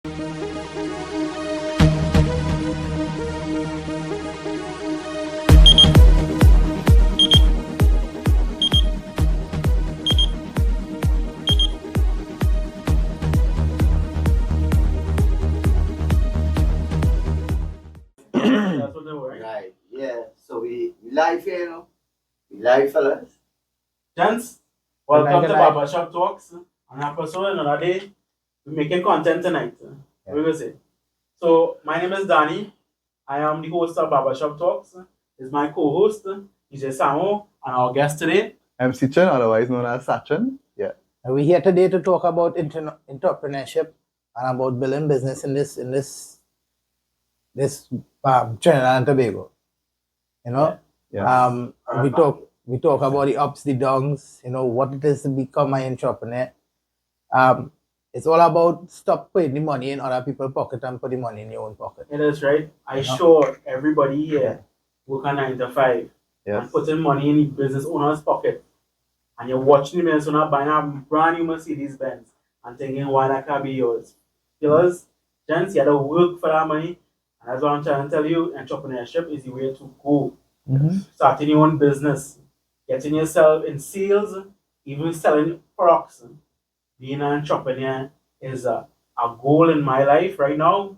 That's what they were. Right, yeah. So we live here, you know. We live, fellas. Gents, welcome Good to night. Babershop Talks. On episode another day, we're making content tonight. What we gonna say? So my name is Danny. I am the host of Babershop Talks. Is my co-host, DJ Samo, and our guest today. MC Chen, otherwise known as Sachin. Yeah. And we're here today to talk about entrepreneurship and about building business in this Trinidad and Tobago. You know, Yeah. we talk about the ups, the downs. You know what it is to become an entrepreneur. It's all about stop putting the money in other people's pocket and put the money in your own pocket. It is right. I sure everybody here work on 9 to 5 Yes. and putting money in the business owner's pocket. And you're watching the business owner buying a brand new Mercedes Benz and thinking why that can be yours. Because gents, you have to work for that money. And that's what I'm trying to tell you, entrepreneurship is the way to go. Starting your own business, getting yourself in sales, even selling products. Being an entrepreneur is a goal in my life right now,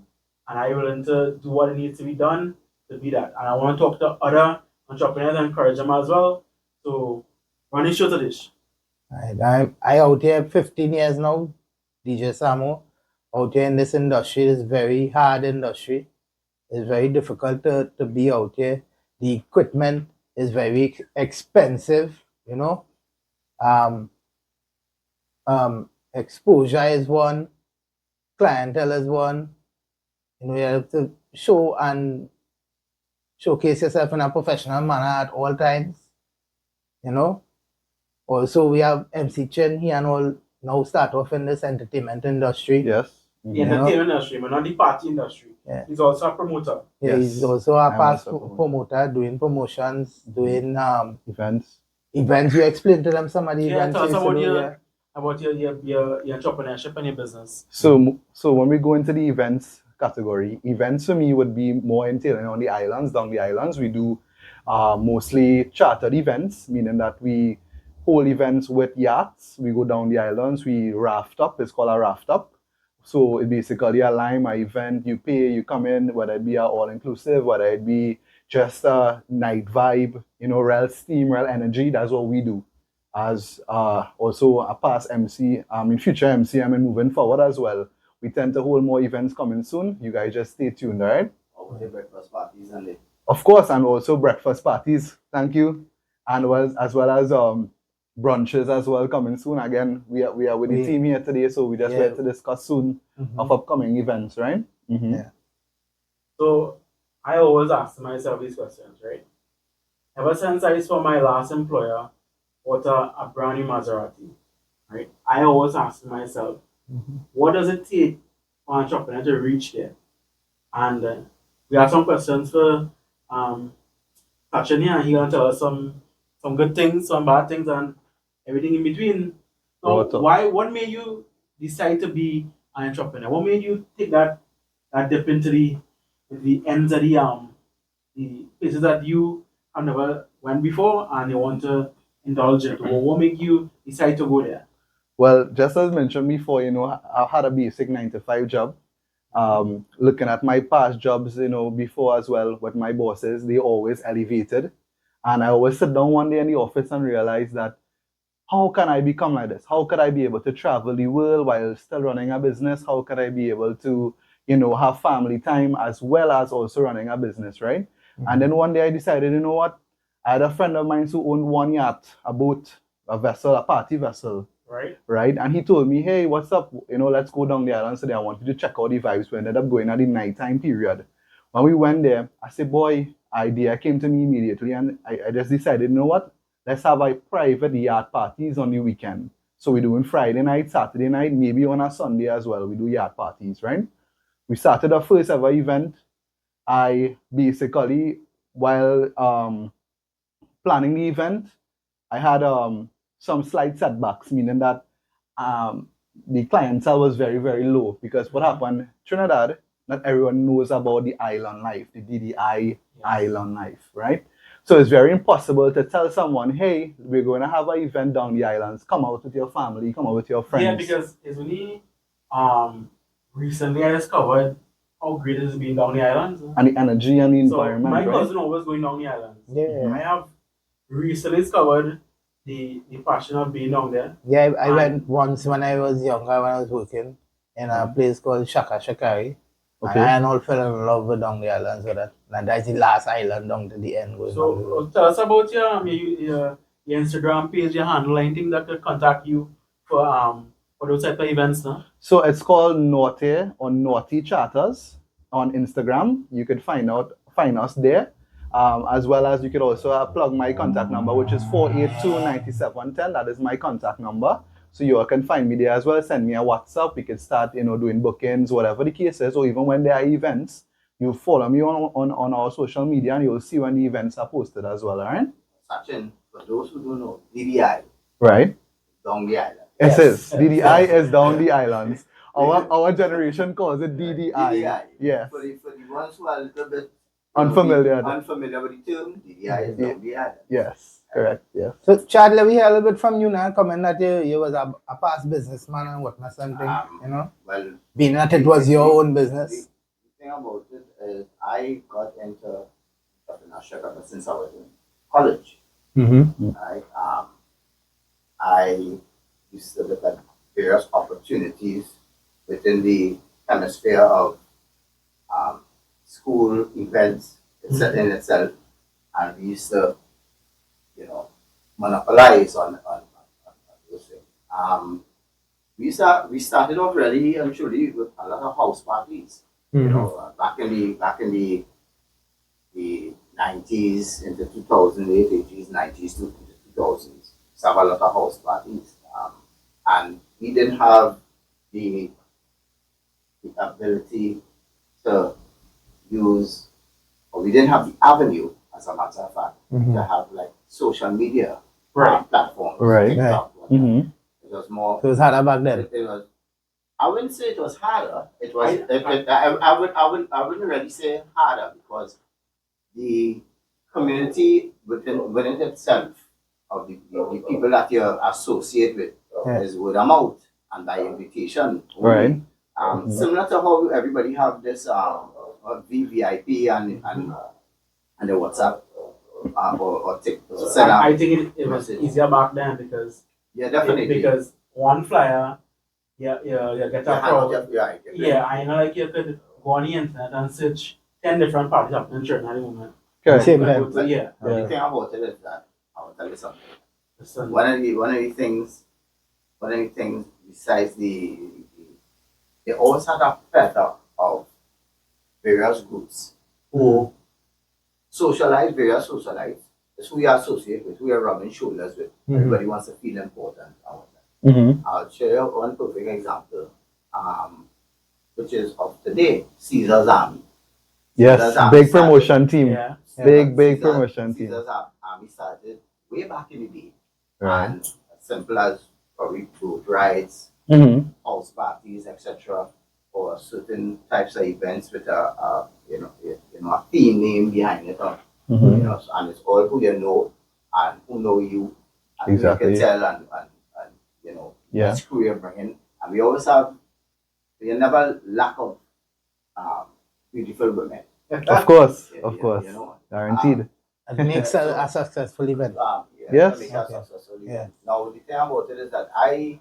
and I'm willing to do what it needs to be done to be that. And I want to talk to other entrepreneurs and encourage them as well. So, run the show to this. I out here 15 years now, DJ Samo. Out here in this industry, it's very hard industry. It's very difficult to be out here. The equipment is very expensive, you know. Exposure is one, clientele is one. You know, you have to show and showcase yourself in a professional manner at all times. You know. Also, we have MC Chen here and all now start off in this entertainment industry. Yes. The entertainment industry, but not the party industry. Yeah. He's also a promoter. Yeah, Yes. he's also a I'm past also a promoter, doing promotions, doing Events. events. You explain to them some of the Yeah, events. tell us you used to about do, your entrepreneurship and your business. So when we go into the events category, events for me would be more entailing on the islands. Down the islands, we do mostly chartered events, meaning that we hold events with yachts. We go down the islands, we raft up. It's called a raft up. So it basically a lime event. You pay, you come in, whether it be a all-inclusive, whether it be just a night vibe, you know, real steam, real energy. That's what we do. As also a past MC, in future MC, moving forward as well. We tend to hold more events coming soon. You guys just stay tuned, all right? Over the breakfast parties and the Of course, and also breakfast parties. Thank you. And as well as brunches as well coming soon. Again, we are with the team here today, so we just want to discuss soon of upcoming events, right? Mm-hmm. Yeah. So I always ask myself these questions, right? Ever since I saw my last employer bought a brand new Maserati, right? I always ask myself, what does it take for an entrepreneur to reach there? And we have some questions for Sachin here, and he's gonna tell us some good things, some bad things, and everything in between. So what made you decide to be an entrepreneur? What made you take that dip into the ends of the places that you have never went before and you want to indulge into? What made you decide to go there? Well, just as mentioned before, you know, I've had a basic 9 to 5 job. Looking at my past jobs, you know, before as well with my bosses, they always elevated. And I always sit down one day in the office and realize that how can I become like this? How could I be able to travel the world while still running a business? How could I be able to, you know, have family time as well as also running a business, right? And then one day I decided, you know what? I had a friend of mine who owned one yacht, a boat, a vessel, a party vessel. Right. And he told me, hey, what's up? You know, let's go down the island today. I wanted to check out the vibes. We ended up going at the nighttime period. When we went there, I said, boy, idea came to me immediately. And I just decided, you know what? Let's have a private yacht parties on the weekend. So we're doing Friday night, Saturday night, maybe on a Sunday as well. We do yacht parties, right? We started our first ever event. I basically, while planning the event, I had some slight setbacks, meaning that the clientele was very, very low because what happened, Trinidad, not everyone knows about the island life, the DDI island life, right? So it's very impossible to tell someone, hey, we're going to have an event down the islands. Come out with your family, come out with your friends. Yeah, because it's only recently I discovered how great it has been down the islands. And the energy and the So environment, my right? cousin always going down the islands. Yeah. I have recently discovered the passion of being down there. Yeah, I went once when I was younger, when I was working in a place called Shaka Shakari. Okay. And I all fell in love with down the islands with that. And that's the last island down to the end. Going down the So road. tell us about your Instagram page, your handle, anything that could contact you for those type of events, no? So it's called Naughty or Naughty Chatters on Instagram. You could find us there. As well as you could also plug my contact number, which is 482-9710. That is my contact number. So you all can find me there as well. Send me a WhatsApp. We can start, doing bookings, whatever the case is, or even when there are events, you follow me on our social media and you'll see when the events are posted as well, all right? Sachin, for those who don't know, DDI, Right. down the island. It is. Yes. DDI is down the islands. Our generation calls it DDI. DDI. Yes. For the ones who are a little bit Unfamiliar. unfamiliar with the term, DDI is down the island. Yes. Correct. Yes. So, Chad, let me hear a little bit from you now. Comment that you was a past businessman and whatnot, something, Well, being that it was your own business. the thing about it is I got into entrepreneurship ever since I was in college. Mm-hmm. Right? I used to look at various opportunities within the hemisphere of school events in itself, and we used to, monopolize on those things. We started off really and truly with a lot of house parties. Back in the 90s, into 2008, 80s, 90s to 2000s, we have a lot of house parties, and we didn't have the ability to use, or we didn't have the avenue, as a matter of fact, to have like social media platforms. Right. TikTok, Mm-hmm. It was more. So it was harder back then. It was. I wouldn't say it was harder. It was. I wouldn't really say harder because the community within itself of the people that you associate with is word of mouth and by invitation. Right. Similar to how everybody have this VVIP and the WhatsApp or TikTok. I think it was easier back then because definitely because one flyer, you get a crowd. Yeah, I know like you could go on the internet and search 10 different parties happening in Trinidad at the moment. Correct. Same You time. go to- Yeah. The thing about it is that I will tell you something. Listen, One of the things besides they always had a plethora of various groups who socialize, various socialites. That's who we associate with, who we are rubbing shoulders with. Everybody wants to feel important. Mm-hmm. I'll share one perfect example, which is of today, Caesar's Army. Yes. Caesar's Big Army promotion team. yeah. Big Caesar's promotion team. Army started way back in the day. Right. And as simple as probably boat rides, Mm-hmm. house parties, etc., or certain types of events with a theme name behind it, Mm-hmm. and it's all who you know and who know you, and Exactly. who you can tell and Yeah. which crew you're bringing, and we never lack of beautiful women. Of course. You- Of you- course. you know, Guaranteed. It makes a successful event. Yes. make us Okay. successful. Yeah. Now the thing about it is that I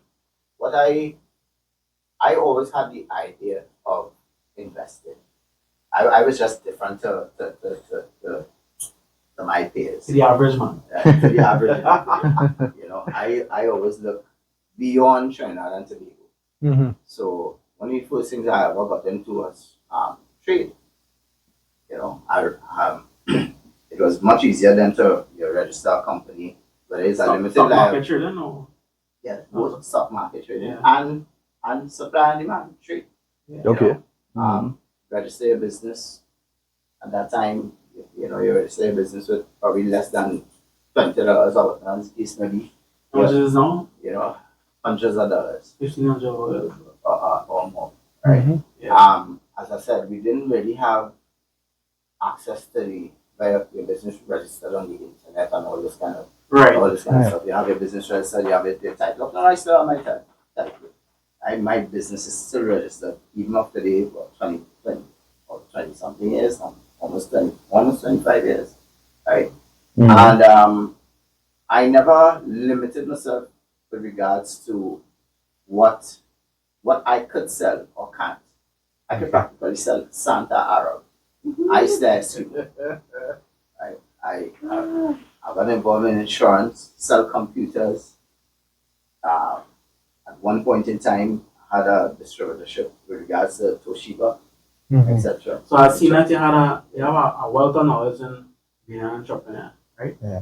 always had the idea of investing. I was just different to my peers. The average man. To the average. I always look beyond Trinidad and Tobago. Mm-hmm. So one of the first things I ever got into was trade. It was much easier than to register a company, but it's a limited Stock market life. trading or Yeah, both stock market trading Yeah. and supply and demand trade. Okay. Register your business. At that time, you register your business with probably less than $20 or case maybe. how much is it now? hundreds of dollars $1,500. or more, right? Mhm. Yeah. As I said, we didn't really have access to the where your business registered on the internet and all this kind of Right. Right. stuff. You have your business registered, you have your title. No, I still have my title. My business is still registered even after the 20 or 20 something years, almost 25 years, right? Mhm. And I never limited myself with regards to what I could sell or can't. I could practically sell Santa Arab. I stare I got involved in insurance, sell computers. At one point in time, I had a distributorship with regards to Toshiba, Mhm. etc. So I've seen that you have a wealth of knowledge in being an entrepreneur, right? Yeah.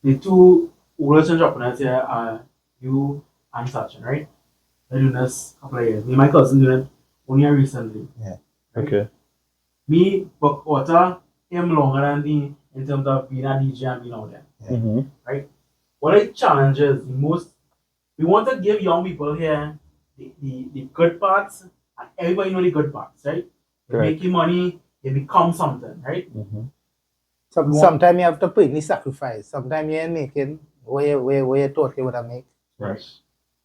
The two oldest entrepreneurs here are you and Sachin, right? They're doing this a couple of years. Me and my cousin doing it only recently. Yeah. Right? Okay. Me, but quarter him longer than the in terms of being a DJ and being out there. Mm-hmm. Right? What are the challenges? The most we want to give young people here the good parts and everybody know the good parts, right? You Correct. make your money, you become something, right? Mm-hmm. Sometimes you have to put in the sacrifice. Sometimes you're making where you thought you would have make. Right.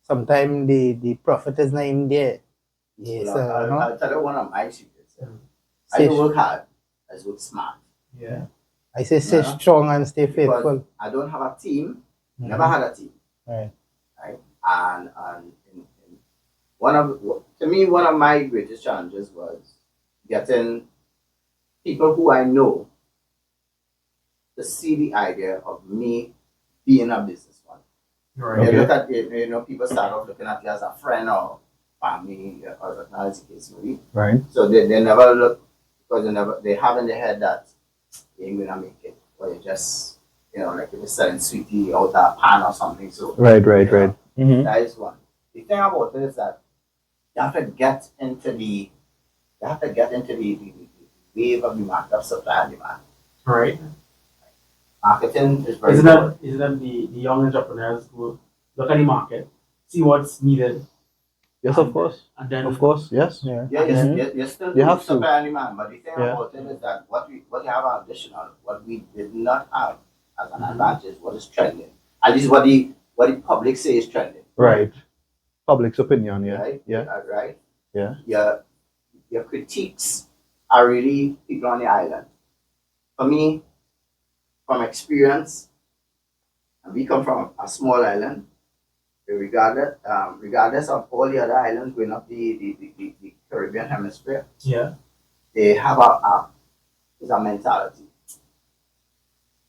Sometimes the profit is not in there. Yes, Well, I'll tell you one of my secrets. I Stay don't work hard, I just work smart. Yeah. I say stay Yeah. strong and stay Because faithful. I don't have a team, Mhm. never had a team. Right. Right? And to me, one of my greatest challenges was getting people who I know to see the idea of me being a businessman. Right. They look at it, people start off looking at you as a friend or family or as the case may be. Right. So they never look because they have in their head that you ain't gonna make it, or you just like if you're selling sweetie out a pan or something. So Right. you know, Mm-hmm. that is one. The thing about it is that you have to get into the wave of the market of supply and demand. Right. Marketing is very Isn't important. that the young entrepreneurs who look at the market, see what's needed, Yes, of course. and then Of course. Yes. Yeah. Yeah, Mhm. you still You do have to. supply and demand, but the thing Yeah. about it is that what you have additional, what we did not have as an Mhm. advantage, what is trending. At least what the public say is trending. Right. Public's opinion. Yeah. Right? Yeah. Right? Yeah. Your critiques are really people on the island. For me, from experience, and we come from a small island, regardless of all the other islands going up the Caribbean hemisphere, yeah, they have it's a mentality.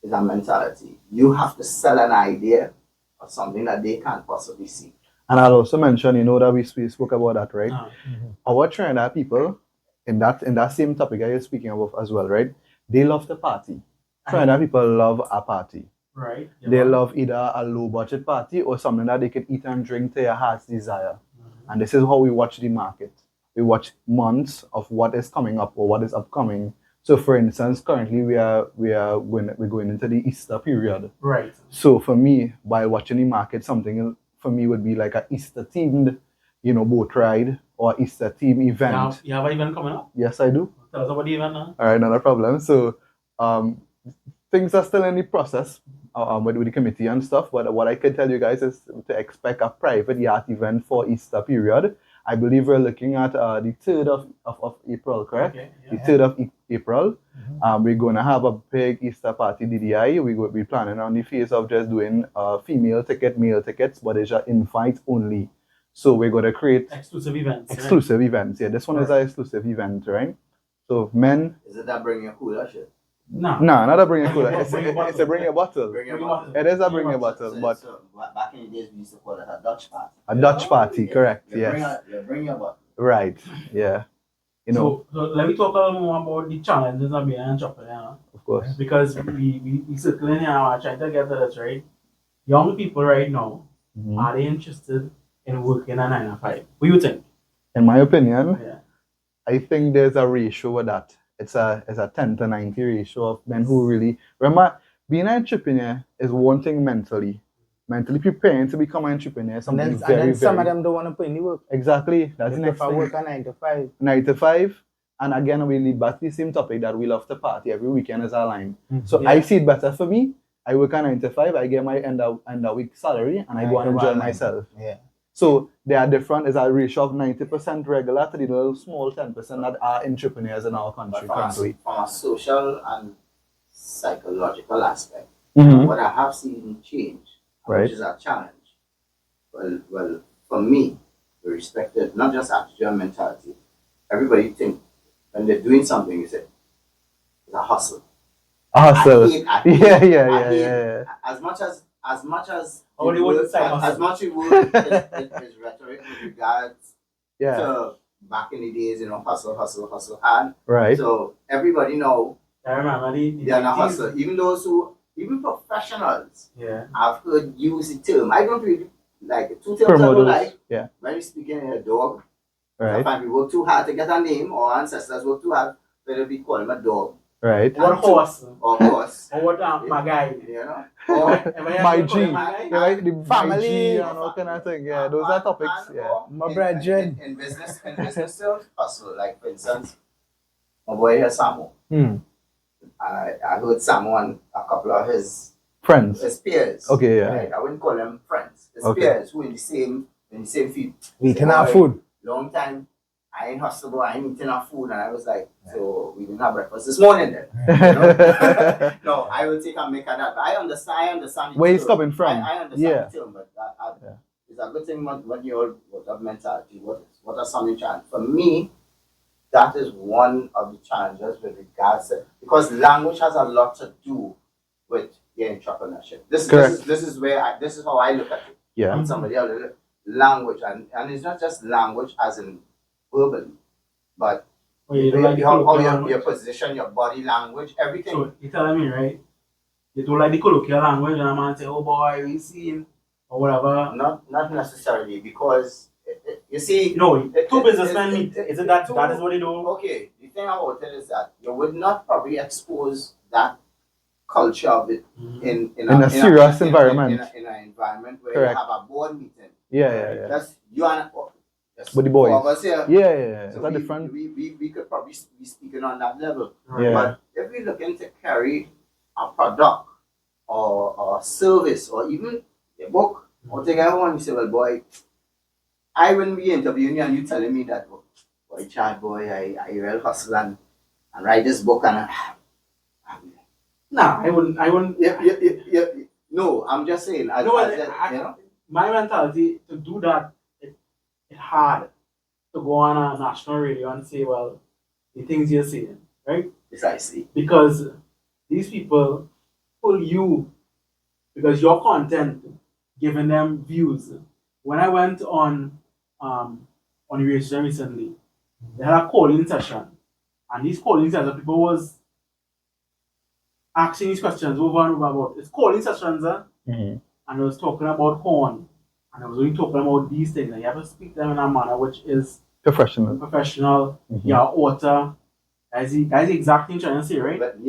It's a mentality. You have to sell an idea of something that they can't possibly see. And I'll also mention, that we spoke about that, right? Mhm. Our Trinidad people, in that same topic I was speaking about as well, right? They love to party. Trinidad people love a party. right. They love either a low budget party or something that they can eat and drink to your heart's desire. Mhm. And this is how we watch the market. We watch months of what is coming up or what is upcoming. So, for instance, currently we're going into the Easter period. Right. So for me, while watching the market, something for me would be like a Easter themed, boat ride or Easter theme event. You have an event coming up? Yes, I do. Tell us about the event now. All right, not a problem. So things are still in the process with the committee and stuff. But what I can tell you guys is to expect a private yacht event for Easter period. I believe we're looking at the 3rd of April, correct? Okay. The Yeah. 3rd of April. Mhm. We're going to have a big Easter party DDI. We're planning on the phase of just doing female ticket, male tickets, but it's just invite only. So we're going to create Exclusive events. exclusive events. Yeah, this one is an exclusive event, right? So men, Is it that bring your cooler shit? No. nah, not a bring a cooler. Bring a It's a bring a bottle. Bring your Bring bottle. your It is a Bring bring a a bottle, So- but so back in the days we used to call it a Dutch party. a Dutch party, correct? You bring Yes, you bring your bottle. right. Yeah, So let me talk a little more about the challenges of being an entrepreneur. of course. Because we circling here, I'm trying to get to this, right? Young people right now, Mhm. are they interested in working a 9 to 5? What do you think? In my opinion, Yeah. I think there's a ratio with that. It's a 10 to 90 ratio of men who really remember being an entrepreneur is one thing mentally. mentally preparing to become an entrepreneur is And something then, very, some very of them don't want to put in the work. exactly. That's They the next prefer thing. work a 9 to 5. 9 to 5. And again, we lead back to the same topic that we love to party every weekend is our line. So Yeah. I see it better for me. I work a 9 to 5, I get my end of week salary, and I go and enjoy myself. Yeah. So they are different. Is a ratio of 90% regular to the little small 10% that are entrepreneurs in our country But currently. from a social and psychological aspect, Mhm. what I have seen change, Right. which is a challenge. Well, for me, the respected, not just attitude and mentality. Everybody think when they're doing something, you say it's a hustle. A hustle. I hate- Yeah, I yeah. hate- As much as Hollywood it side as hustle. much it would is rhetoric with regards Yeah. to back in the days, hustle hard. Right. So everybody know I remember the they are not 90s. hustle. Even professionals, Yeah. I've heard use the term. I don't really like it. Two terms I don't Promoters. like. Yeah. When you speaking in a dog, I Right. find we work too hard to get a name, or ancestors work too hard, whether we call him a dog Right. What horse? or horse. Or what my guy? You know? My G. My Yeah, right? The Family. My G and all kind of thing. Yeah, those are topics. And- Yeah. or My in- brethren. In business terms, hustle. Like, for instance, my boy here, Samu. Hmm. I heard Samu and a couple of his Friends. peers. Okay, yeah. Right? I wouldn't call them friends. His Okay. peers who in the same field. We eating Say, our "Boy, food. Long time. I ain't hustle, but I ain't eating our food." And I was like, so we didn't have breakfast this morning then. No, I will take and make a that. But I understand the Where he's term. coming from. I understand Yeah. the term, but Yeah. it's a good thing when you all what have mentality, what are some challenge. For me, that is one of the challenges with regards to, because language has a lot to do with the entrepreneurship. This is how I look at it. Yeah. From somebody else, language, and it's not just language as in verbally, but Oh, you don't like the colloquial your language? position, your body language, everything. So you telling me, right? You don't like the colloquial language, and a man say, "Oh boy, we seen," or whatever. Not necessarily, because you see, Two businessmen meet. Isn't that is what they do? okay, the thing about it is that you would not probably expose that culture of it in a serious environment. in an environment where Correct. you have a board meeting. Yeah. That's you and just With the boys. four of us here. Yeah. It's So a different. we could probably be speaking on that level. Yeah. But if we're looking to carry a product or a service or even a book or take everyone, you say, well, boy, I wouldn't be interviewing you and you telling me that, boy, Chad, boy, I real hustle and write this book and Nah, I wouldn't. no, I'm just saying. My mentality to do that, it's hard to go on a national radio and say, well, the things you're saying, right? Precisely. Because these people pull you because your content giving them views. When I went on radio recently, they had a calling session, and these calling sessions, people was asking these questions over and over about it's calling sessions, Mhm. and I was talking about corn, and I was only talking about these things, and you have to speak to them in a manner which is Professional. professional. Your author, that's the exact thing trying to say, right? But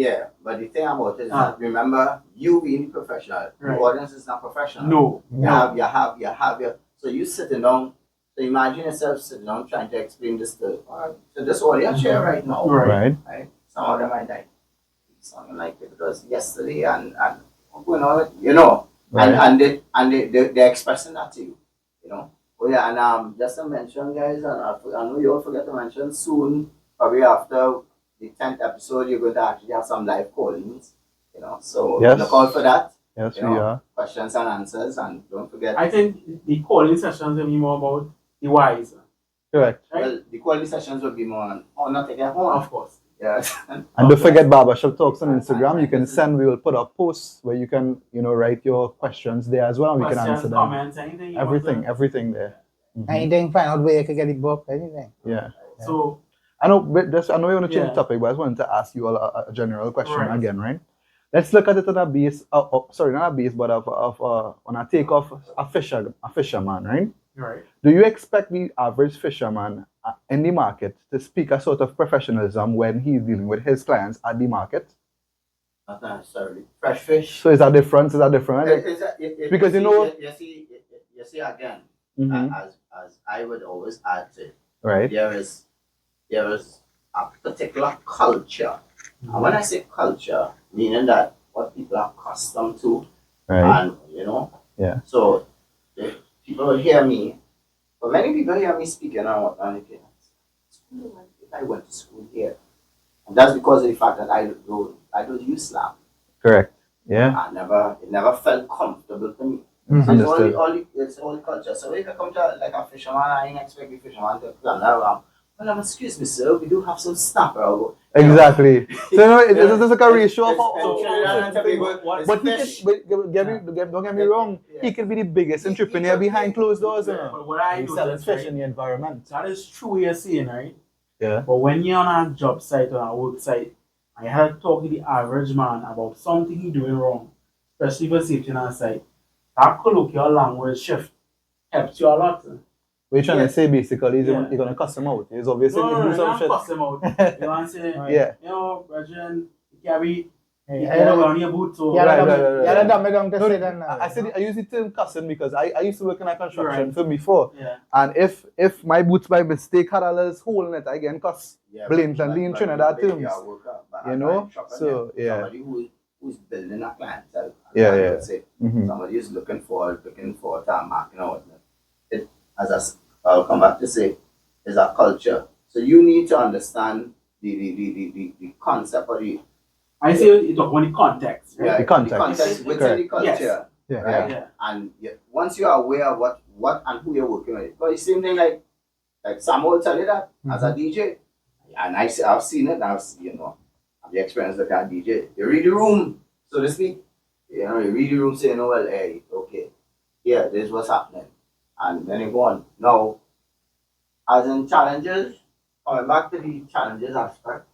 the thing about it is that remember, you being professional, the audience is not professional. No. You have your, so you sitting down, so imagine yourself sitting down trying to explain this to this audience here right now. Right. Some of them might like something like it was yesterday and you know, Right. and they're expressing that to you, you know. Oh yeah, and just to mention, guys, and I know you all forget to mention soon, probably after the 10th episode, you're going to actually have some live callings, you know. So Yes. look out for that. Yes, You we know, are. questions and answers, and don't forget. I think the calling sessions will be more about the whys, Correct. right? Well, the quality sessions will be more on not taking home. Of course. Yes. And don't forget Babershop Talks on Instagram. You can send, we will put up posts where you can, write your questions there as well. And we can Questions, answer them. comments, anything. You want to- Everything there. Anything, find out where you can get the book, anything. Yeah. So, I know we want to change Yeah. the topic, but I just wanted to ask you all a general question Right. again, right? Let's look at it on a base, sorry, not a base, but on a take of a fisherman, right? right. Do you expect the average fisherman in the market to speak a sort of professionalism when he's dealing with his clients at the market? Not necessarily. Fresh fish. So is that different? Is that different? Like, because you know- you see again, Mhm. as I would always add to it, right. there is a particular culture. And when I say culture, meaning that what people are accustomed to, Right. and you know, Yeah. so if people will hear me, but many people hear me speaking on anything. I went to school here, and that's because of the fact that I don't use slang. Correct. Yeah. It never felt comfortable to me. Mhm. So Understood. it's all the culture. So if you come to like a fisherman, I ain't expect the fisherman to plan around. Well, excuse me, sir, we do have some snapper. Exactly. So no, it's just like a ratio of. But he fish. can, but don't get me wrong. He can be the biggest entrepreneur behind closed doors. You know? But what I He do sells is, fish right, in the environment. that is true what you're saying, right? Yeah. But when you're on a job site or a work site, I had to talk to the average man about something he doing wrong, especially for safety on site. That colloquial language shift helps you a lot. What you're trying Yeah. to say basically is Yeah. you're gonna cuss him out. He's obviously No, do some not shit. cuss him out. You want to say, Yeah. you know, Brethren, you carry, Hey, you carry on your boots. So, Yeah, Right, yeah, right, right, right. yeah, dumb it down to No, say that now. I said I use the term cussing because I used to work in a construction Right. firm before, yeah. and if my boots by mistake had a little hole in it, I get cuss. Blatantly in Trinidad terms. You know? So, yeah. Somebody who's building a clientele. Yeah, I yeah. would say. Mhm. Somebody is looking for tarmac, you know. It I'll come back to say, is a culture. So you need to understand the concept or the I say you talk about the context, right? The context. within Correct. the culture. Yeah, Right. yeah. Yeah. And once you are aware of what and who you're working with, but the same thing like Sam will tell you that as a DJ, and I've seen it. I've the experience like a DJ. You read the room, so to speak. You know, you read the room, saying, "Oh well, hey, okay, yeah, this is what's happening," and then you go on. Now, as in challenges, coming back to the challenges aspect,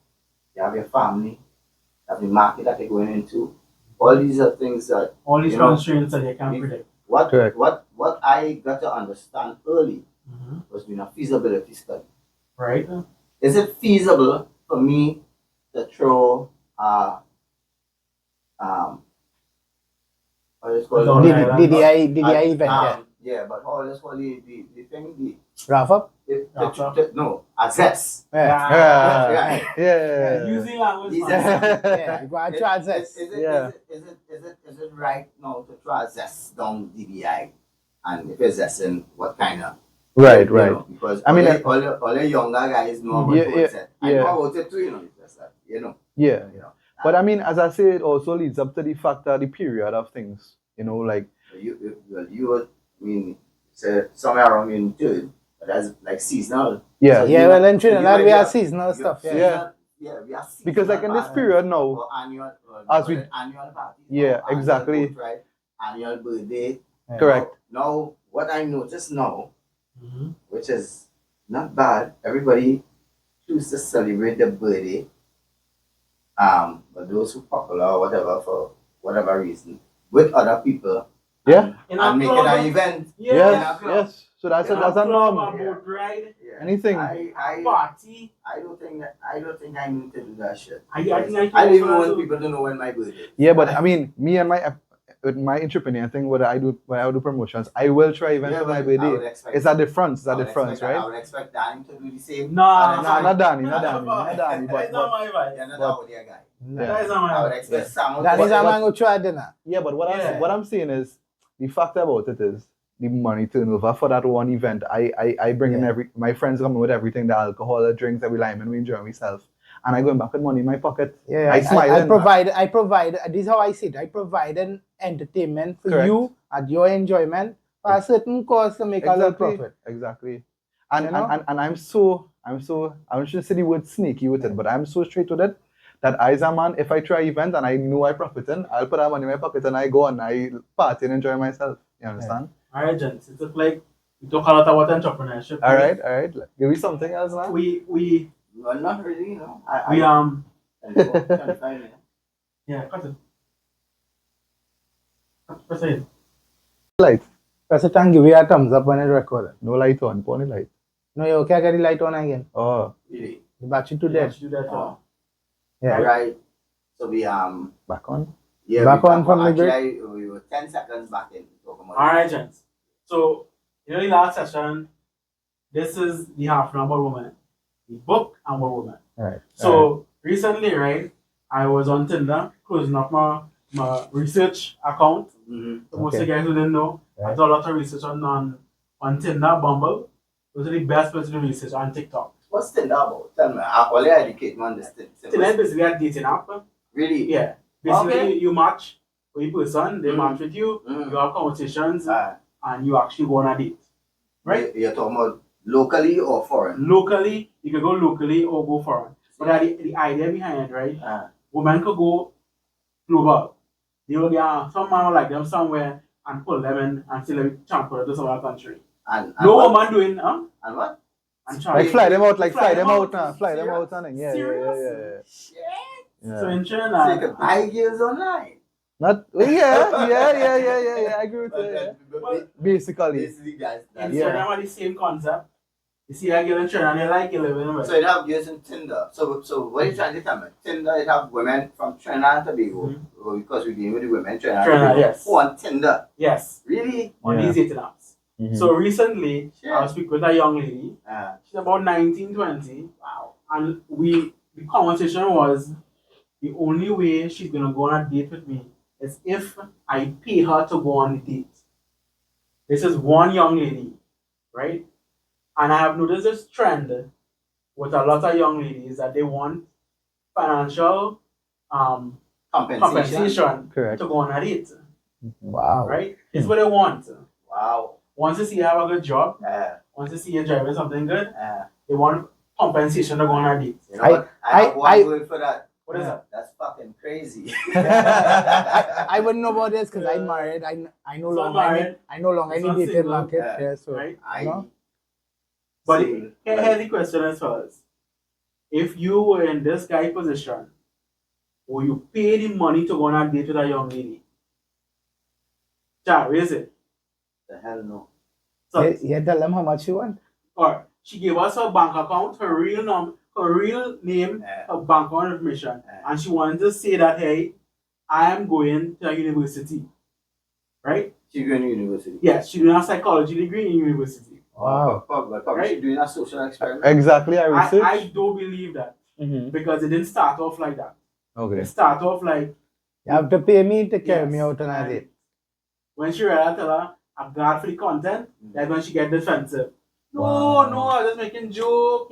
you have your family, you have the market that you're going into. All these are things that All these you know, constraints that you can't predict. Correct. what I got to understand early Mm-hmm. was doing a feasibility study. Right? Is it feasible for me to throw what is called Long DDI Island. event, yeah. yeah, but how is called the thing Wrap up? no, a zest. Yeah. Yeah. Yeah. Yeah. Using language. These man. Yeah, you go and try this. Is Yeah. it right now to try zest down DBI? And if it's zesting, what kind of Right, you right. know, because I mean, all the younger guys know about Yeah, it. I yeah. know about it too, you know. It's just that, you know. Yeah. You know. But I mean, as I say, it also leads up to the fact that the period of things, you know, like You I mean, say somewhere around in June, but that's like seasonal. yeah, So Yeah, you well, might- in Trinidad, you might we be have a- seasonal you- stuff, yeah. Yeah. Yeah, we are seasonal. because like in this parties period now, or annual, As we- annual parties. Yeah, or annual exactly. boat ride, annual birthday. correct. Now, what I notice now, Mm-hmm. which is not bad, everybody chooses to celebrate their birthday. But those who popular or whatever for whatever reason with other people. Yeah. In And a making club, an event. Yeah. Yes, club. yes. So that's In a, a that's a club, norm. a boat ride, Yeah. Anything. I party. don't think I need to do that shit. I think I I don't even also- want people to know when my birthday is. Yeah, but I mean, me and with my entrepreneur thing, when I do promotions, I will try events Yeah, for my but I would birthday. expect- It's a difference. It's I a would difference, expect- I right? would expect Danny to do the same. Nah, Nah, not Danny, not That's Danny, not Danny. That's not my vibe. You're not but- out there, guy. That is not I my would vibe. expect Sam. That is to- a man go try dinner. Yeah, but what Yeah. I'm saying is the fact about it is the money turnover for that one event. I bring in Yeah. my friends come with everything, the alcohol, the drinks, every lime, and we enjoy myself. And I going back with money in my pocket. Yeah, I smile. I provide, this is how I see it. I provide an entertainment for Correct. you at your enjoyment for a certain cost to make a little profit. Exactly. And, You know? and I'm so I shouldn't say the word sneaky with it, but I'm so straight with it that as a man, if I try event and I know I profit in, I'll put that money in my pocket and I go and I party and enjoy myself. You understand? Alright, gents. It's like we talk a lot about entrepreneurship. All right. Give me something else now. We Well, not really, you know. we 25 minutes. yeah, cut it. Press it. Light. Press it and give you a thumbs up when it recorded. No light on. Put on the light. No, you can't get the light on again. Oh. Really. The battery too Yeah, dead. do that. Oh. Yeah. Right. So we Back on. yeah, Back we on from the break. actually we were 10 seconds back in talking about All right, gents. So, the last session, this is the half an hour woman, the book and what woman. Right. So, recently, right, I was on Tinder, closing up my research account. So most of the guys who didn't know, I Right. do a lot of research on Tinder, Bumble. Those are the best places to do research on TikTok. What's Tinder about? Tell me. I only educate me on this thing. Tinder is basically a dating app. Really? Yeah. Basically, Okay. you match with a person, they match with you, Mm. you have conversations, Uh, and you actually go on a date. Right? You're talking about locally or foreign? Locally, you can go locally or go foreign. But the idea behind it, right? Women could go global. They will get some man will like them somewhere and pull them in and still let me transfer to some other country. And No what? woman doing, And what? and Like charge. fly them out, Fly them out. fly them Serious? out, and yeah, Serious? Shit. yeah. So in So you Trinidad, can buy girls online. Not, yeah. I agree with you. Yeah. well, Basically, Basically, guys. in Yeah. Trinidad, are the same concept. You see a girl in Trinidad, they like you living with. So it have girls in Tinder. So what are you trying to tell me? Tinder, it have women from Trinidad and Tobago. Well, because we're dealing with the women in Trinidad and Trinidad, Tobago. yes. Who on Tinder? Yes, Really? on Yeah. these dating apps. Mhm. So recently, Shit. I was speaking with a young lady. She's about 19, 20. Wow. And the conversation was the only way she's gonna go on a date with me is if I pay her to go on the date. This is one young lady, right? And I have noticed this trend with a lot of young ladies that they want financial compensation correct. to go on a date, Wow. right? It's what they want. Wow. Once they see you have a good job, Uh, once they see you driving something good, uh, they want compensation to go on a date. you know what? I have one word for that. What is that? That's fucking crazy. I wouldn't know about this because I'm Yeah. married. I no So longer married. I no longer So any dating single. market. Yeah. Yeah, so Right? I No? But see, here's the question as follows. If you were in this guy's position, will you pay the money to go on a date with a young lady? Char, is it? the hell no. So, yeah, tell them how much you want. or she gave us her bank account, her real name, Yeah. her bank account information, Yeah. and she wanted to say that, hey, I am going to a university. Right? She going to university. Yes, she's doing a psychology degree in university. Wow. Probably Right. she doing a social experiment. Exactly, I I researched. don't believe that Mhm. because it didn't start off like that. Okay. It started off like You have to pay me to carry Yes. me out on a And date. when she read, I tell her, I'm glad for the content. That's when she get defensive. No, Wow. no, I was just making joke,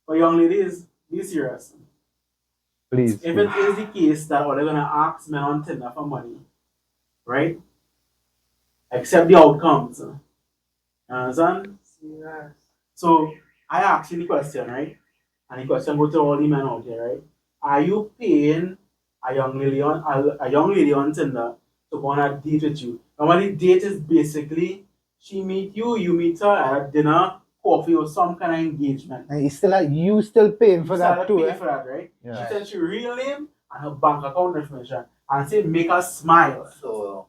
But young ladies, be serious. Please. If please. it is the case that they're gonna ask men on Tinder for money, right? Accept the outcomes. You understand? So I asked you the question, right? And the question goes to all the men out there, right? Are you paying a young lady on Tinder to go on a date with you? Normally, date is basically she meet you, you meet her at dinner, coffee, or some kind of engagement. And you still paying for You that started too, paying eh? for that, right? Yeah. She said she real name and her bank account information, and say make her smile. So,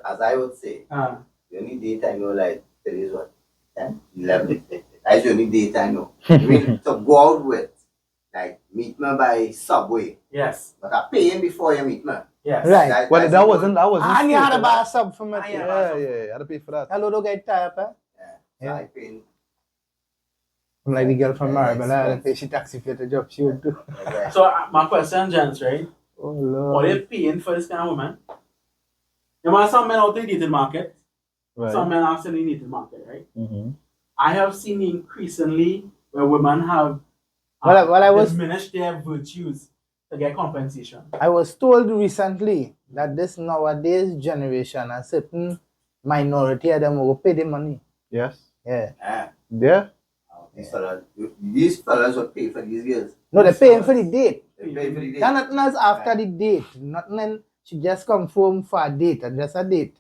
as I would say, the only date I know, like, today is what? 10? 11? That's the only date I know. I mean, to go out with, like, meet me by Subway. Yes, But I'm paying before you meet me. yes. Right. Well, that's that the wasn't And you had a stated. bar sub for me. Ah, too. yeah. Yeah, I had to pay for that. Hello, don't get tired, eh? Yeah. Yeah. I paying. I'm like the girl from Yeah, Maribel. I had to pay she taxi fare to job. She would do. Okay. So my question, gents, right? Oh, Are they Lord. paying for this kind of woman? There are some men out in the dating market. Right. Some men are still in the dating market, right? Mhm. I have seen increasingly where women have Well, I was diminished their virtues to get compensation. I was told recently that this nowadays generation, a certain minority of them will pay the money. Yes. Yeah. Yeah. Yeah. These fellas will pay for these girls. No, they're paying for the date. They pay for the date. That's nothing else after the date. Nothing she just confirm for a date and just a date.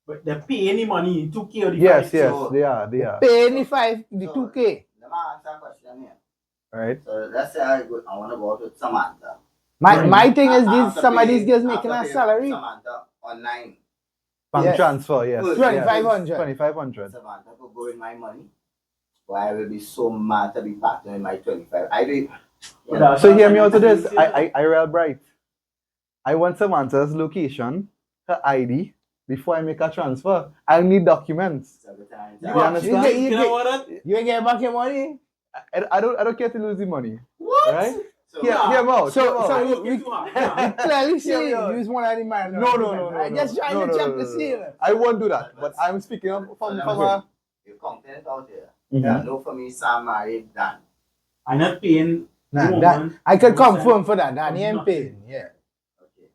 But they pay any money, 2K or the Yes, 5K. yes, So- they are. Pay any the 2K. Let me ask a question here. Right. So let's say I want to go out with Samantha. My thing is I have these to some of pay- these girls I have making to a pay salary. Samantha online. Bank Yes. transfer, yes. Good. 2,500. 2,500. Samantha could go in my money. But I will be so mad to be partner in my 25. I do But that's So what hear I'm me out to trying this. to say. I real bright. I want Samantha's location, her ID, before I make a transfer. I need documents. Sometimes You You actually understand? thinking about it? You ain't get back your money? I don't care to lose the money. What? Right? So, Hear me out. So- hear me out. so I we- look into We clearly see Yeah, yeah. you use one of the man. No. I just trying to check to see. I won't do that. But I'm speaking from a. you content out there. Mhm. Yeah, no for me, Sam married Dan. I'm not paying Nah, the that, woman I could no confirm cent for that. That of he ain't nothing. paying. Yeah. Okay.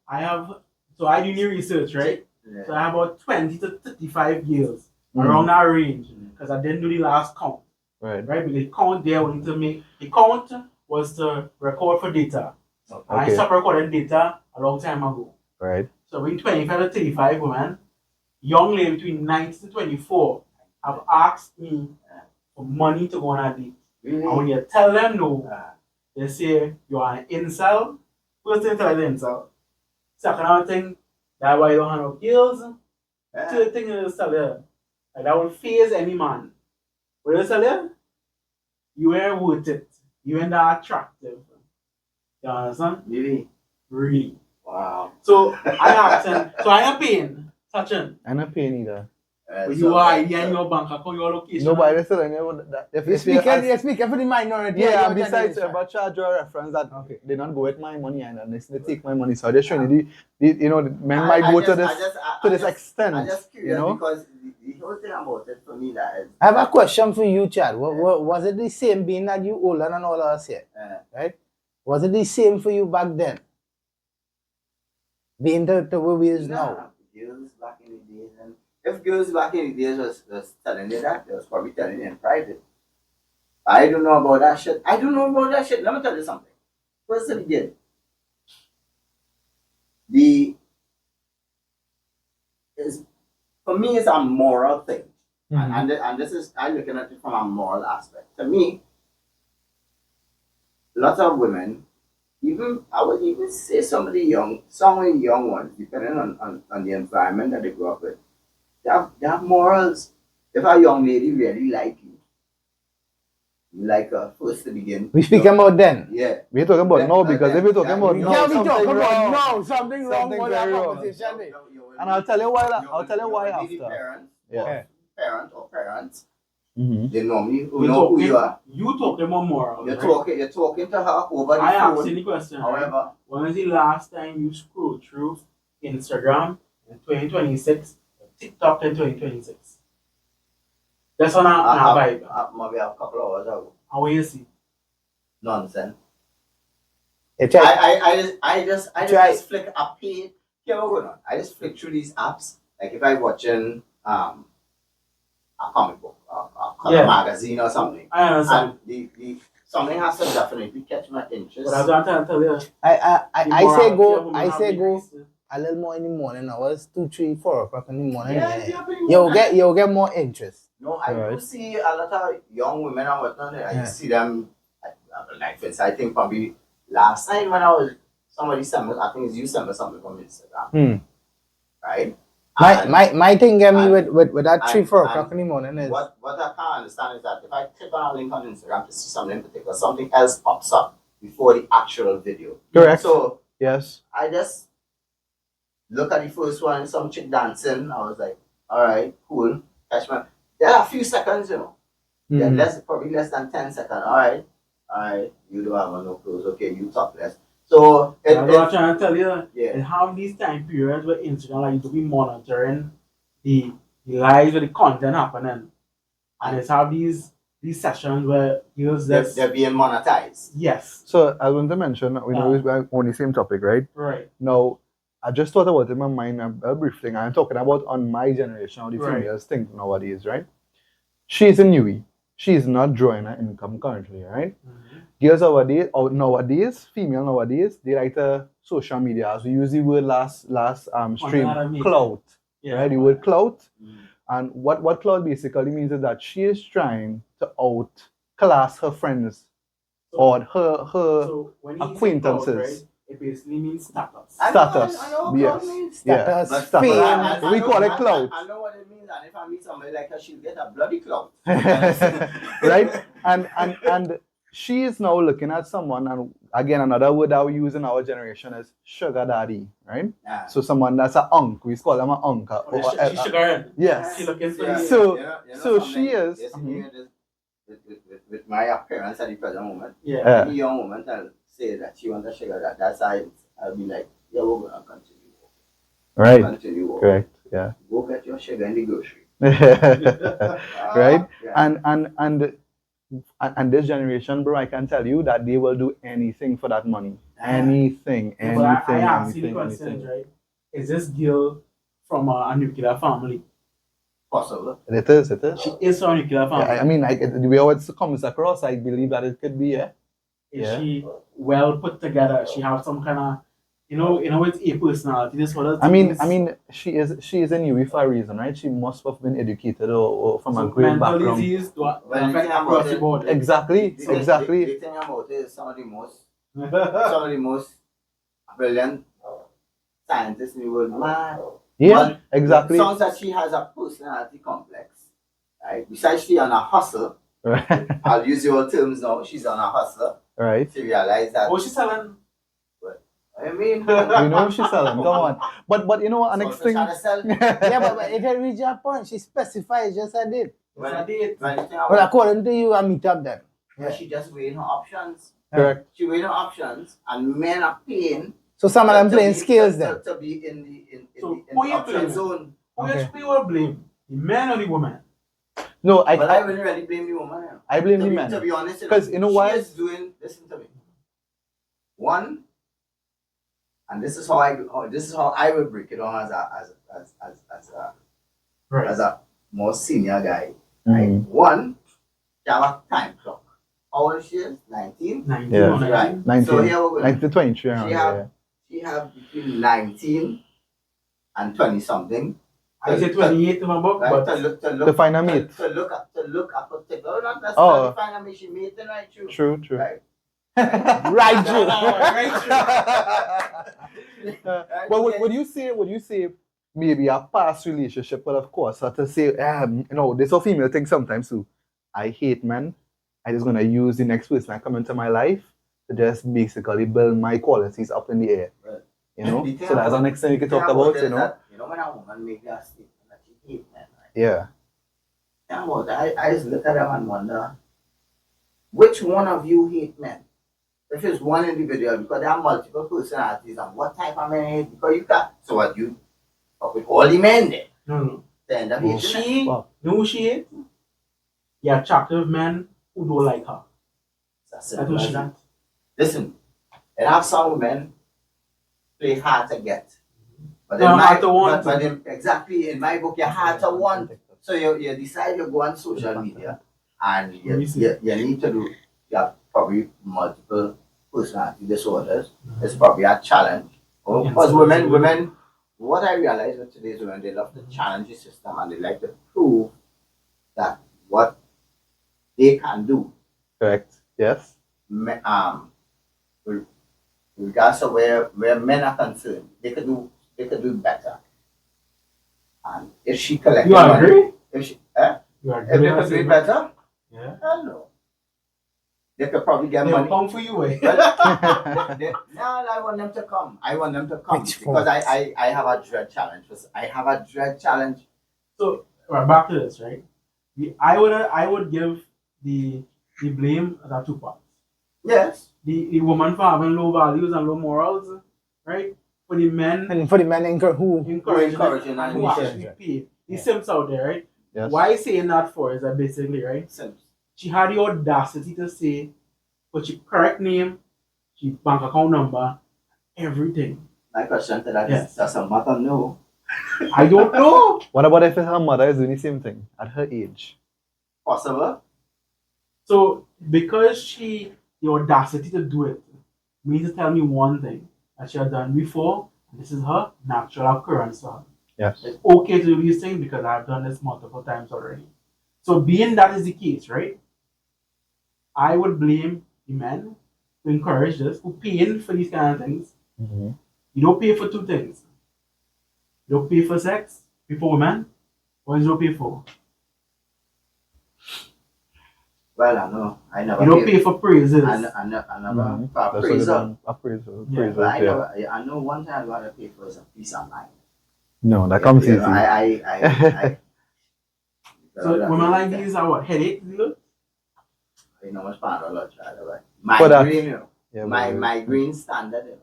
I do new research, right? Yeah. So I have about 20 to 35 years Mhm. around that range Mhm. because I didn't do the last count, Right. right? Because the count there was to make the count was to record for data. And I Okay. stopped recording data a long time ago. Right. So between 25 to 35 women, young lady between 19 to 24 have asked me for money to go on a date. And when Really? you tell them no, Ah, they say you are an incel. First thing, tell them incel. Second thing, that's why you don't have no girls. yeah. Third thing is tell you, like that will phase any man. What you tell you? You ain't worth it. You ain't that attractive. You understand? Really? Really. Wow. So I asked him, so I am paying, Sachin. I'm not paying either. But you are ID and your bank account, your location. Nobody listen. I never that. You're speaking for the minority. Yeah, of and your besides, generation. about charge or reference that Okay. they don't go with my money and they take my money. So I just showing you the men might go to this extent. I just curious you know. because the whole thing about it for me that is I have a question for you, Chad. Was it the same being that you older than all of us here? Right? Was it the same for you back then? Being the way we is now? Girls back in the days, and if girls back in the days was telling you that, they was probably telling you in private. I don't know about that shit. I don't know about that shit. Let me tell you something. First to begin, for me it's a moral thing. And this is I'm looking at it from a moral aspect. To me, lots of women, even I would even say some of the young ones, depending on the environment that they grew up with, they have morals. If a young lady really like you like her first to begin. We speaking about then. Yeah. We're talking about no, because if we're talking about We no, can't be something talking wrong. about no, something wrong Something with very that wrong. conversation. And I'll tell you why. I'll tell you why after. Yeah. Parent or parents, Mm-hmm. they normally know who you are. You talking about moral. You're right? talking to her over the I asked phone. you the question. However, when was the last time you scrolled through Instagram in 2026 or TikTok in 2026? That's on our vibe. Maybe a couple of hours ago. How will you see? Nonsense. It's right. I just flick a page. Yeah, what's going on? I just flick through these apps. Like if I'm watching a comic book, a color magazine or something. I understand. And the something has to definitely catch my interest. But I was trying to tell you. I say go a little more in the morning hours, 2, 3, 4 o'clock in the morning. You'll get more interest. No, I do see a lot of young women and whatnot. I see them like this. I think probably last night when I was somebody sent me, I think it's you sent me something from Instagram. Right? My thing get me with that 3, 4 o'clock in the morning is what I can't understand is that if I click on a link on Instagram to see something in particular, something else pops up before the actual video. Correct. So yes, I just look at the first one, some chick dancing. I was like, all right, cool. Catch my. There are a few seconds, you know. Yeah, probably less than 10 seconds. All right, you don't have no clothes. Okay, you talk less. So I'm trying to tell you, yeah. and how these time periods where Instagram like to be monitoring the lives or the content happening, and it's how these sessions where they're being monetized. Yes. So I want to mention, we're on the same topic, right? Right. Now, I just thought about it in my mind a brief thing. I'm talking about on my generation, how the females think nowadays, right? She's a newie. She's not drawing her income currently, right? Girls nowadays, female nowadays, they like to social media. As we use the word last stream, clout. Yeah. Right? The word clout. And what clout basically means is that she is trying to outclass her friends or her acquaintances. Cloud, right? It basically means status. Status. I know what means. Status, Status. fame. We call it clout. I know what it means, and if I meet somebody like her, she'll get a bloody clout. Right? And she is now looking at someone, and again, another word that we use in our generation is sugar daddy, right? Yeah. So someone that's an unk, we call them an uncle. She's sugaring. Yes. She looking for Yeah. the So- so she is- Yes, with my appearance at the present moment. yeah. Any young woman that say that she wants a sugar daddy, that's how I'll be like, yeah, we're gonna continue. Right. Continue. Correct. Yeah. Go get your sugar in the grocery. Right. Yeah. And this generation, bro, I can tell you that they will do anything for that money. Anything, Yeah, but I anything, asked you the anything, questions, anything. right? Is this girl from a nuclear family? Possible. It is. It is. She is from a nuclear family. Yeah, I mean, like the way it comes across, I believe that it could be. Yeah. Is Yeah. she well put together? She have some kind of, it's a personality. This one. I mean, she is in UE for a reason, right? She must have been educated or from a great mental background. disease to Well, affect yeah, across but the board. Exactly. The Exactly. thing about it is some of the most brilliant scientists in the world. Man, Yeah. But Exactly. sounds that she has a personality complex. Right? Besides she on a hustle, Right. I'll use your terms now, she's on a hustle. Right. She realized that Oh, she's selling. I mean We know she's selling. Come on. But you know what? Next thing. trying to sell. Yeah, but it had reached a point. She specifies just a date. When I did. when the thing Well, about- according to you, I meet up then. she just weighing her options. Correct. She weighing her options, and men are paying. So some of them to playing be- scales to- then. To be in the So, in who the you option blaming? zone. Okay. Which we will blame? The man or the woman? No, But I wouldn't really blame the woman. I blame the To man. be honest, 'Cause you know she why? is doing. Listen to me. One, and this is how I would break it down Right. as a more senior guy. Right. Mm. One, she have a time clock. How old she is? 19. 19 Yeah. or 19. Right. 19. So here we're going. 1923 around She there, have yeah. she have between 19 and 20 something. I say 28 to my book, Right, but To find a mate. To look at particular, not necessarily Oh. find a mate. She mate and right through. True. Right. Right, Drew. Right, Well, okay. would you say maybe a past relationship, but of course, to say, this a female thing sometimes too. I hate men. I just gonna use the next person that come into my life to just basically build my qualities up in the air. Right. You know? The thing So that's the about- next thing you can the thing talk about, it you is know? that, when a woman make that statement that she hate men, right? Yeah. Yeah, well, I just look at them and wonder, which one of you hate men? If it's one individual, because there are multiple personalities, and what type of men hate? Because you can't. So what you fuck with all the men there? no. They end up Oh. hating men. She, Wow. know who she is? The attractive men who don't like her. That's That's who she that. Listen, and have some women play hard to get. But No, hard to want. But exactly, in my book, you're hard to want. So you decide you go on social media and you need to do, you have probably multiple personality disorders. It's probably a challenge. Because women, what I realize with today's women, they love to challenge the system and they like to prove that what they can do. Correct. Yes. Regardless of where men are concerned, they could do better. And if she collected You money, agree? if she You if agree? they could do it better, Yeah. hell no. They could probably get They will money. come for you, eh? No, I want them to come. I want them to come Which because folks? I have a dread challenge. I have a dread challenge. So right, back to this, right? I would give the blame as two parts. Yes. The woman for having low values and low morals, right? For the men And for the men who encouraging and who actually initiating. pay. The Yeah. simps out there, right? Yes. Why saying that for is that basically, right? Sims. She had the audacity to say, put your correct name, your bank account number, everything. My question to that Yes. is, does a mother know? I don't know. What about if her mother is doing the same thing at her age? Possible? So because the audacity to do it, means to tell me one thing that she had done before, and this is her natural occurrence to her. Yes. It's okay to do these things because I've done this multiple times already. So being that is the case, right? I would blame the men who encourage this, who pay in for these kind of things. Mm-hmm. You don't pay for two things. You don't pay for sex, pay for women. What is you pay for? Well, I know. I never You don't paid. pay for praises. I never Mhm. for That's what appraisal. appraisal. Yeah, Appraisal, But I yeah. never. I know one time I got to pay for is a peace of mind. No, that comes You easy. know, I So women like these are what, headache? You know, much part of that child, right? For that. Migraine, you know. Yeah, Migraine standard, you know.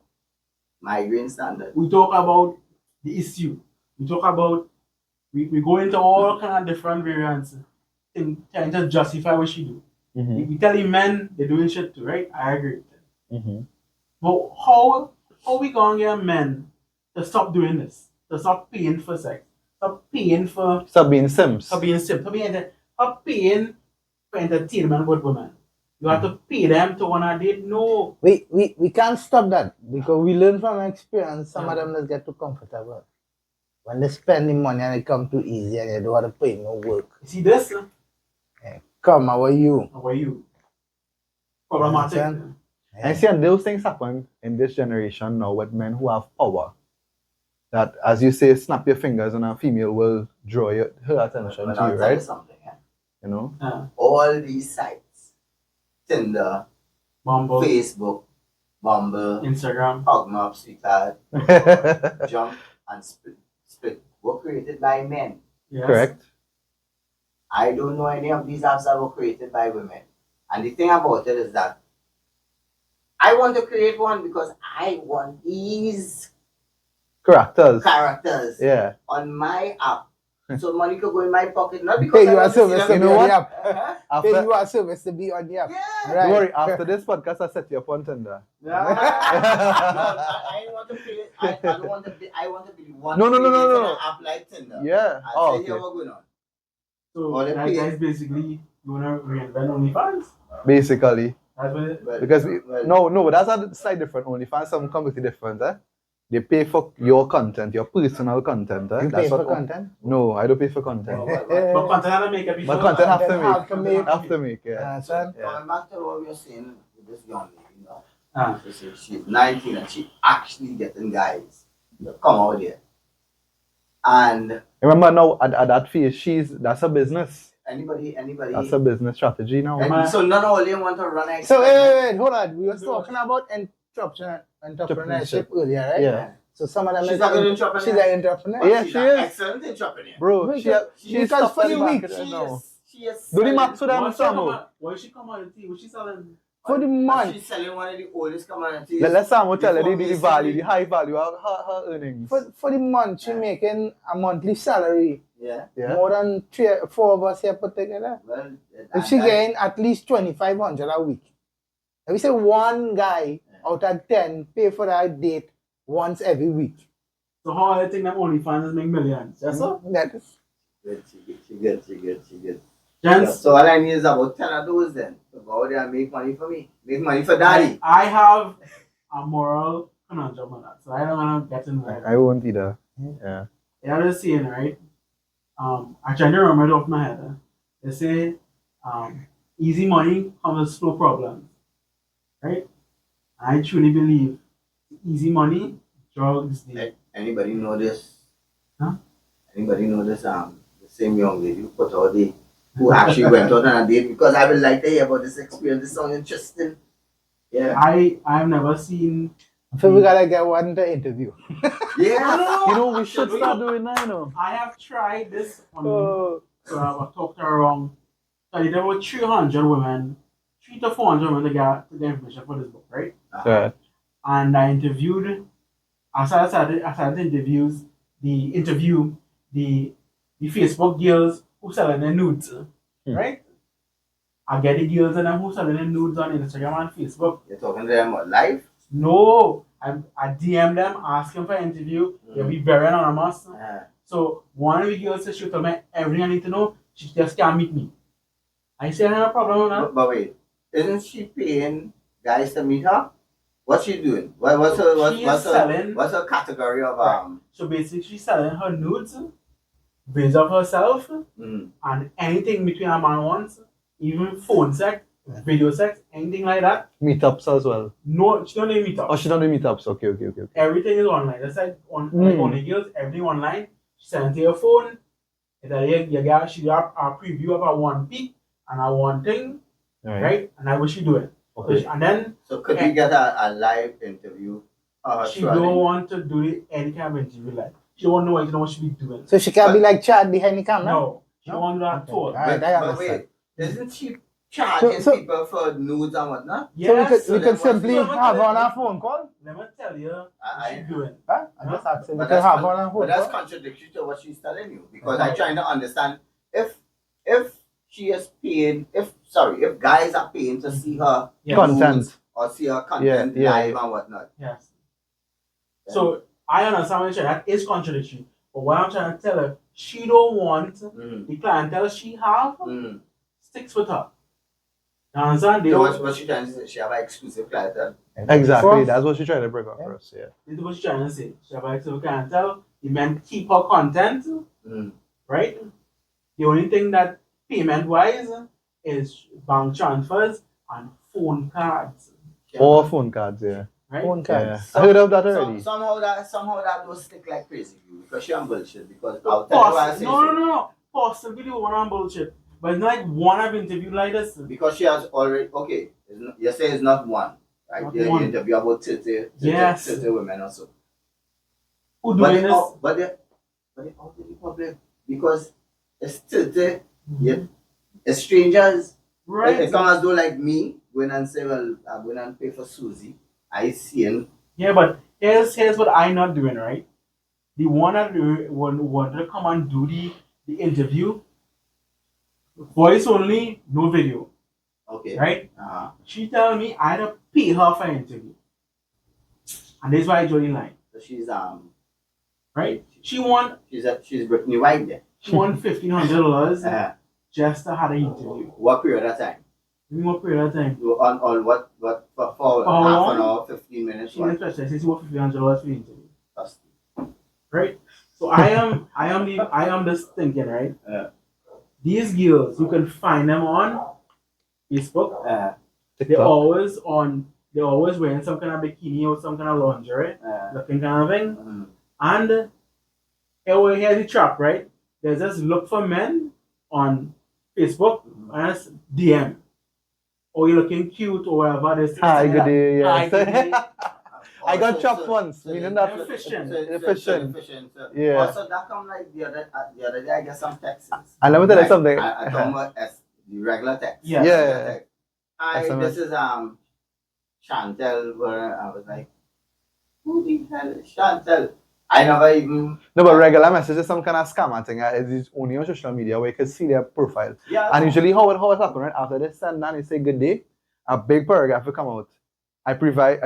Migraine standard. We talk about the issue. We talk about, we go into all kind of different variants in trying to justify what she do. Mhm. We tell you men, they're doing shit too, right? I agree with that. Mhm. But how we gonna get men to stop doing this? To stop paying for sex? Stop paying for Stop being Sims. stop being simp? Stop paying for entertainment with women. You have to pay them to wanna date? No. We can't stop that because we learn from experience. Some of them just get too comfortable. When they spend the money and it come too easy and they don't have to put in no work. You see this? Come, how are you? How are you? Problematic. Understand? And see, and those things happen in this generation now with men who have power. That, as you say, snap your fingers and a female will draw her attention But to I'll you, tell you right? something, eh? You know? All these sites, Tinder, Bumble, Facebook, Bumble, Instagram. Hogmop, Sweetheart, Jump, and Split were created by men. Yes. Correct. I don't know any of these apps that were created by women. And the thing about it is that I want to create one because I want these Characters. characters Yeah. on my app. So money could go in my pocket, not because Pay I you a want to see service to them. be know on what? the app. Uh-huh. Pay After, you a service to be on the app. Yeah. Right. don't worry, after this podcast, I set you up on Tinder. No, I want to pay. I don't want to be. I want to be the one. No. creating an app like Tinder. Yeah. I'll Oh, say here okay. what's going on. So All the that pay- guy's basically you wanna reinvent OnlyFans. Basically. That's what it, Well, Because well, no, but that's a slightly different. OnlyFans, some completely different, eh? They pay for your content, your personal content, eh? You That's pay for what content? No, I don't pay for content. but content had to make it before. But content have to Content have make. to make. Have to make, yeah. Understand? Going back to what we were saying with this young lady, you know, Ah. she's 19 and she actually getting guys to come out here. And Remember now, at that phase, that's a business. anybody, That's a business strategy now. and so none of them want to run a So wait, hold on. We were talking about entrepreneurship earlier, right? Yeah. So some of them She's a good entrepreneur. She's an entrepreneur. Yeah, she's she an is. excellent entrepreneur. Bro, Because she's for stopped the at week, market right She now. is Do the selling- max for them, Why she come Samu. out? Why she come out and tea? What she selling? for the and month. she's selling one of the oldest commodities. Let Samu tell her the Before value, we the high value of her earnings. For the month, she making a monthly salary. Yeah. Yeah. More than 4 of us here put together. Well, If she getting at least 2,500 a week. If we say one guy out of 10 pay for that date once every week. So how I think them OnlyFans make millions? Yes, sir? That is good, she good. Gents, So all I need is about 10 of those then. To go out there and make money for me. Make money for daddy. I have a moral conundrum on that, so I don't want to get involved. I won't either. Yeah. You know the saying, right? I try to remember it off my head. They say, easy money comes with slow problems, right? I truly believe easy money, drugs, the Anybody know this? Huh? Anybody know this? The same young lady who put out the who actually went out on a date, because I would like to hear about this experience. This sounds interesting. Yeah. I've never seen. so we gotta get one to interview. Yeah. You know, we should start doing that, you know. I have tried this on Oh, I've talked to around. So there were 300 women, 300 to 400 women to get the information for this book, right? Right. And I interviewed. After I started interviews, the Facebook girls who selling their nudes, right? I get the girls and them who selling their nudes on Instagram and Facebook. You're talking to them about life? No, I DM them, ask them for an interview. They'll be very anonymous. So one of the girls said she'll tell me everything I need to know. She just can't meet me. I said I have a problem with that. But wait, isn't she paying guys to meet her? What's she doing? What's her category of So basically, she's selling her nudes, videos of herself, mm, and anything between a man wants, even phone sex, video sex, anything like that. Meetups as well. No, she don't need meetups. Oh, she don't do meetups. Okay. Everything is online. That's like like only girls, everything online. She sends to your phone. It's like she got a preview of a one peak and a one thing, right? And I wish she do it. Okay. And then So could we get a live interview? she don't want to do any kind of interview like. She don't know what she be doing. So she can't be like Chad behind the camera? No, she don't want to do that at all. Alright, I understand. Wait, isn't she charging So- people for nudes and whatnot? Yes. So we could simply so have her on I- a phone call? Let me tell you what I- she doing. Huh? I'm just asking. We But could that's, have her on a but phone that's call? contradictory to what she's telling you, because I'm trying to understand if she is paying, if guys are paying to see her Yes. Content. nudes or see her content Yeah, live and whatnot. Yes. So I understand what you're saying. That is contradictory. But what I'm trying to tell her, she don't want the clientele she have sticks with her. You understand? They So don't. what she trying to say? She have an exclusive clientele. Exactly. That's what she's trying to bring up for us. Yeah. This is what she's trying to say. She have exclusive clientele. The men keep her content, right? The only thing that payment wise is bank transfers and phone cards, Or phone cards. Yeah. right? Phone Yeah. cards. I heard of that already. Somehow that don't stick like crazy because she on bullshit. Because I'll Of tell you why I course, say no, so. no, no, no. Possibly one on bullshit, but it's not like one I've interviewed like this. Because she has already you say it's not one, right? Not You one. interview about 30 Yes. 30 women or so. Who But doing they this? but they out in the public because it's 30, yeah, it's strangers. Right. It comes as though like me going and say, well, I'm going and pay for Susie. I see him. Yeah, but here's what I'm not doing, right? The one that wanted to come and do the interview, voice only, no video, Okay. right? Uh-huh. She tell me I had to pay her for an interview, and this is why I joined in line, So she's right? She want she's Brittany White there. $1,500 Uh, just to have an interview. what period of time? Give me what period of time? On what for how half long? an hour, 15 minutes? She didn't specify. She said she want $1,500 for the interview, What? right? So I am just thinking, right? These girls, you can find them on Facebook. They're always wearing some kind of bikini or some kind of lingerie, looking kind of thing. And here's the trap, right? They just look for men on Facebook and it's DM. Or you're looking cute or whatever. They say, Hi, good day. Hi, Yeah. good day. I got chopped once. Meaning that Efficient. efficient. So, Yeah. Also, that come like the other day. I get some texts. And let me tell you something. I talking about as the regular text. Yes. Yeah. Regular text. Hi, SMS. this is Chantel. Where I was like, who the hell is Chantel? I never even. No, but regular message is some kind of scammer thing. It's only on social media where you can see their profile. Yeah. And usually how it happens, right? After they send and they say good day, a big paragraph will come out. I provide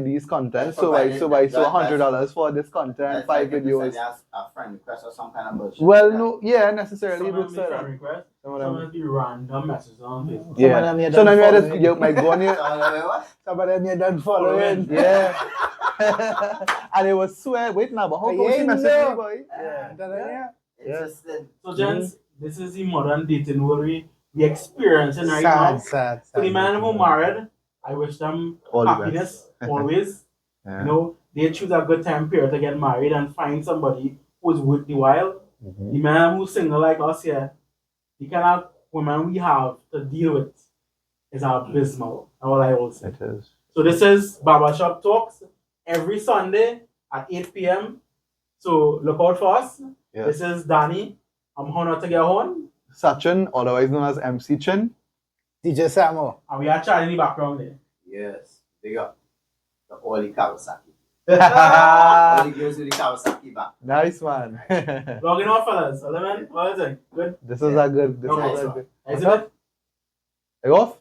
these content, so $100 for this content, 5 videos. A friend request or some kind of bullshit. Well, no, yeah, necessarily. Some It of looks them like friend that. requests, Some of some them- of them be random messages on Facebook. Some of Yeah. them you So done now following. you might go on here. What? Some of them you done following. Yeah. And it was swear. Wait now, but how come she Yeah, message no. me, boy? Yeah. It's just So, gents, this is the modern dating world we experiencing right now. Sad. For the man who married, I wish them All the happiness always. Yeah. You know, they choose a good time period to get married and find somebody who's worth the while. Mhm. The man who's single like us here, the kind of woman we have to deal with is abysmal. All I will say. It is. So this is Babershop Talks every Sunday at 8 p.m. So look out for us. Yes. This is Danny. I'm honored to get on. Sachin, otherwise known as MC Chin. DJ Samo. And we are chatting in the background there. yes. Big up. The Oli Kawasaki. All the girls with the Kawasaki back. Nice man. Logging off, fellas. What is it? Good? This is a good. This Okay. is a good. Is it? You off?